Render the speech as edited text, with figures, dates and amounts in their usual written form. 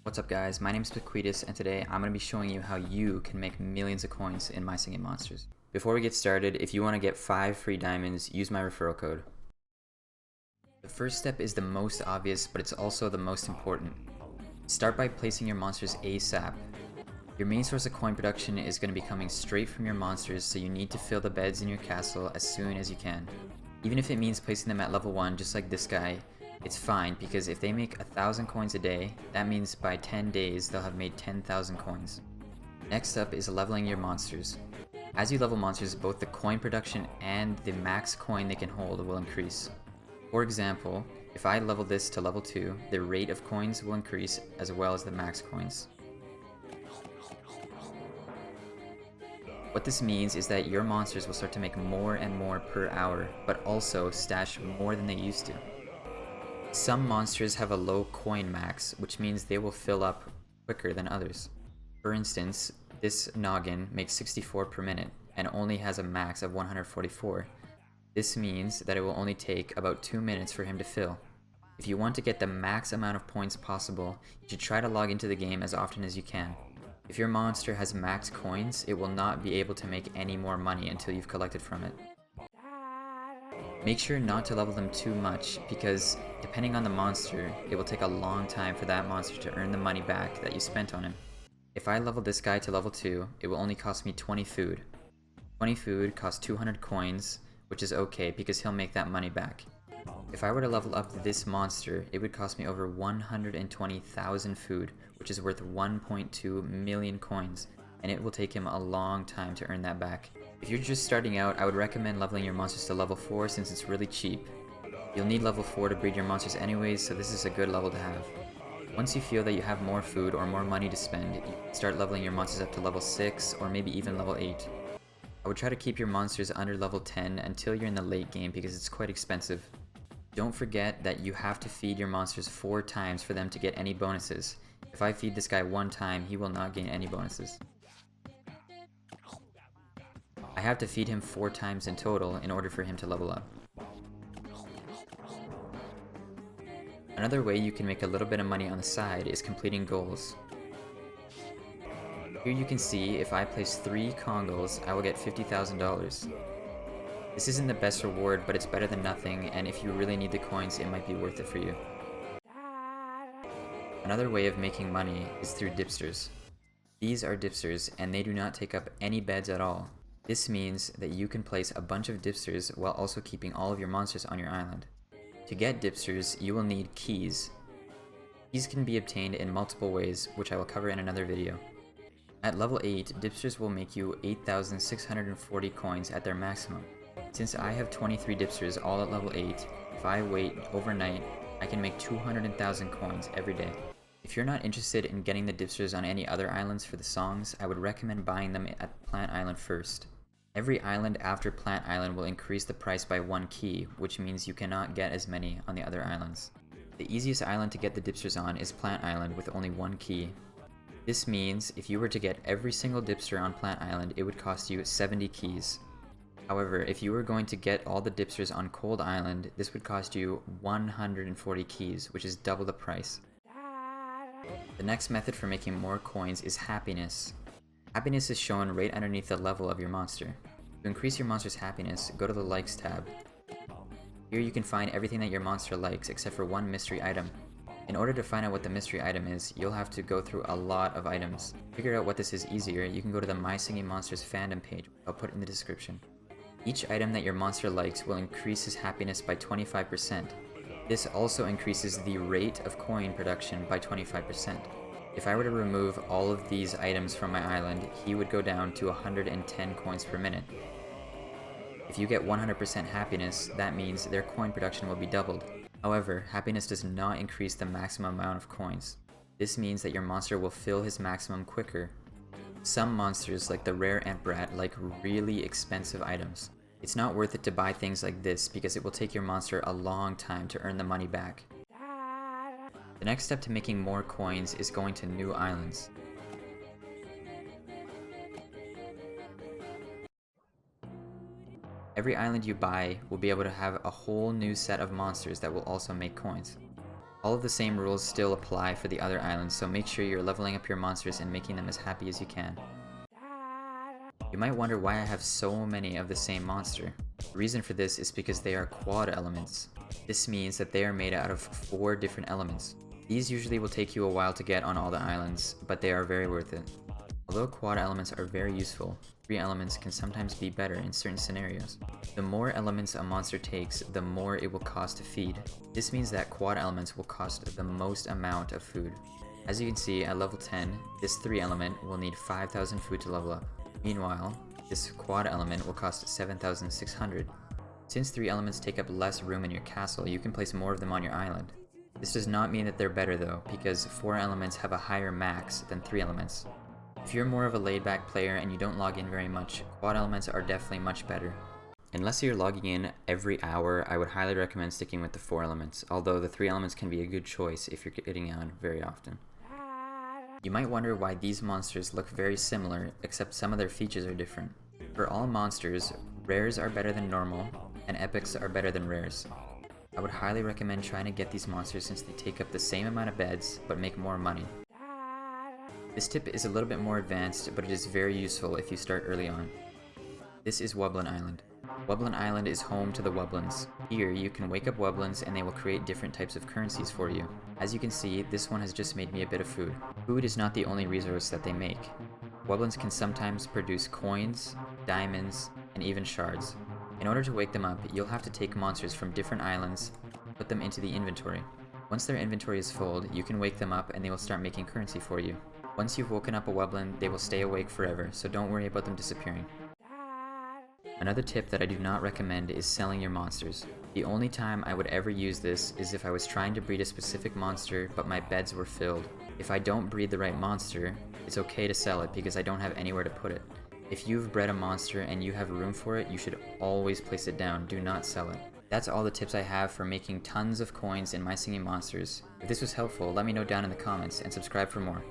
What's up guys, my name is Bequetus and today I'm going to be showing you how you can make millions of coins in My Singing Monsters. Before we get started, if you want to get 5 free diamonds, use my referral code. The first step is the most obvious, but it's also the most important. Start by placing your monsters ASAP. Your main source of coin production is going to be coming straight from your monsters, so you need to fill the beds in your castle as soon as you can. Even if it means placing them at level 1 just like this guy, it's fine, because if they make 1,000 coins a day, that means by 10 days they'll have made 10,000 coins. Next up is leveling your monsters. As you level monsters, both the coin production and the max coin they can hold will increase. For example, if I level this to level 2, the rate of coins will increase as well as the max coins. What this means is that your monsters will start to make more and more per hour, but also stash more than they used to. Some monsters have a low coin max, which means they will fill up quicker than others. For instance, this noggin makes 64 per minute and only has a max of 144. This means that it will only take about 2 minutes for him to fill. If you want to get the max amount of points possible, you should try to log into the game as often as you can. If your monster has max coins, it will not be able to make any more money until you've collected from it. Make sure not to level them too much, because depending on the monster, it will take a long time for that monster to earn the money back that you spent on him. If I level this guy to level 2, it will only cost me 20 food. 20 food costs 200 coins, which is okay because he'll make that money back. If I were to level up this monster, it would cost me over 120,000 food, which is worth 1.2 million coins, and it will take him a long time to earn that back. If you're just starting out, I would recommend leveling your monsters to level 4 since it's really cheap. You'll need level 4 to breed your monsters anyways, so this is a good level to have. Once you feel that you have more food or more money to spend, you can start leveling your monsters up to level 6 or maybe even level 8. I would try to keep your monsters under level 10 until you're in the late game because it's quite expensive. Don't forget that you have to feed your monsters 4 times for them to get any bonuses. If I feed this guy 1 time, he will not gain any bonuses. I have to feed him 4 times in total in order for him to level up. Another way you can make a little bit of money on the side is completing goals. Here you can see if I place 3 Congos, I will get $50,000. This isn't the best reward, but it's better than nothing, and if you really need the coins, it might be worth it for you. Another way of making money is through Dipsters. These are Dipsters, and they do not take up any beds at all. This means that you can place a bunch of Dipsters while also keeping all of your monsters on your island. To get Dipsters, you will need keys. Keys can be obtained in multiple ways, which I will cover in another video. At level 8, Dipsters will make you 8,640 coins at their maximum. Since I have 23 Dipsters all at level 8, if I wait overnight, I can make 200,000 coins every day. If you're not interested in getting the Dipsters on any other islands for the songs, I would recommend buying them at Plant Island first. Every island after Plant Island will increase the price by 1 key, which means you cannot get as many on the other islands. The easiest island to get the Dipsters on is Plant Island with only 1 key. This means if you were to get every single Dipster on Plant Island, it would cost you 70 keys. However, if you were going to get all the Dipsters on Cold Island, this would cost you 140 keys, which is double the price. The next method for making more coins is happiness. Happiness is shown right underneath the level of your monster. To increase your monster's happiness, go to the Likes tab. Here you can find everything that your monster likes except for 1 mystery item. In order to find out what the mystery item is, you'll have to go through a lot of items. To figure out what this is easier, you can go to the My Singing Monsters fandom page, I'll put in the description. Each item that your monster likes will increase his happiness by 25%. This also increases the rate of coin production by 25%. If I were to remove all of these items from my island, he would go down to 110 coins per minute. If you get 100% happiness, that means their coin production will be doubled. However, happiness does not increase the maximum amount of coins. This means that your monster will fill his maximum quicker. Some monsters, like the rare Emperor, like really expensive items. It's not worth it to buy things like this because it will take your monster a long time to earn the money back. The next step to making more coins is going to new islands. Every island you buy will be able to have a whole new set of monsters that will also make coins. All of the same rules still apply for the other islands, so make sure you're leveling up your monsters and making them as happy as you can. You might wonder why I have so many of the same monster. The reason for this is because they are quad elements. This means that they are made out of 4 different elements. These usually will take you a while to get on all the islands, but they are very worth it. Although quad elements are very useful, 3 elements can sometimes be better in certain scenarios. The more elements a monster takes, the more it will cost to feed. This means that quad elements will cost the most amount of food. As you can see, at level 10, this 3 element will need 5,000 food to level up. Meanwhile, this quad element will cost 7,600. Since 3 elements take up less room in your castle, you can place more of them on your island. This does not mean that they're better though, because 4 elements have a higher max than 3 elements. If you're more of a laid-back player and you don't log in very much, quad elements are definitely much better. Unless you're logging in every hour, I would highly recommend sticking with the 4 elements, although the 3 elements can be a good choice if you're getting on very often. You might wonder why these monsters look very similar, except some of their features are different. For all monsters, rares are better than normal, and epics are better than rares. I would highly recommend trying to get these monsters since they take up the same amount of beds, but make more money. This tip is a little bit more advanced, but it is very useful if you start early on. This is Wublin Island. Wublin Island is home to the Wublins. Here, you can wake up Wublins and they will create different types of currencies for you. As you can see, this one has just made me a bit of food. Food is not the only resource that they make. Wublins can sometimes produce coins, diamonds, and even shards. In order to wake them up, you'll have to take monsters from different islands, put them into the inventory. Once their inventory is full, you can wake them up and they will start making currency for you. Once you've woken up a Wublin, they will stay awake forever, so don't worry about them disappearing. Another tip that I do not recommend is selling your monsters. The only time I would ever use this is if I was trying to breed a specific monster but my beds were filled. If I don't breed the right monster, it's okay to sell it because I don't have anywhere to put it. If you've bred a monster and you have room for it, you should always place it down, do not sell it. That's all the tips I have for making tons of coins in My Singing Monsters. If this was helpful, let me know down in the comments and subscribe for more.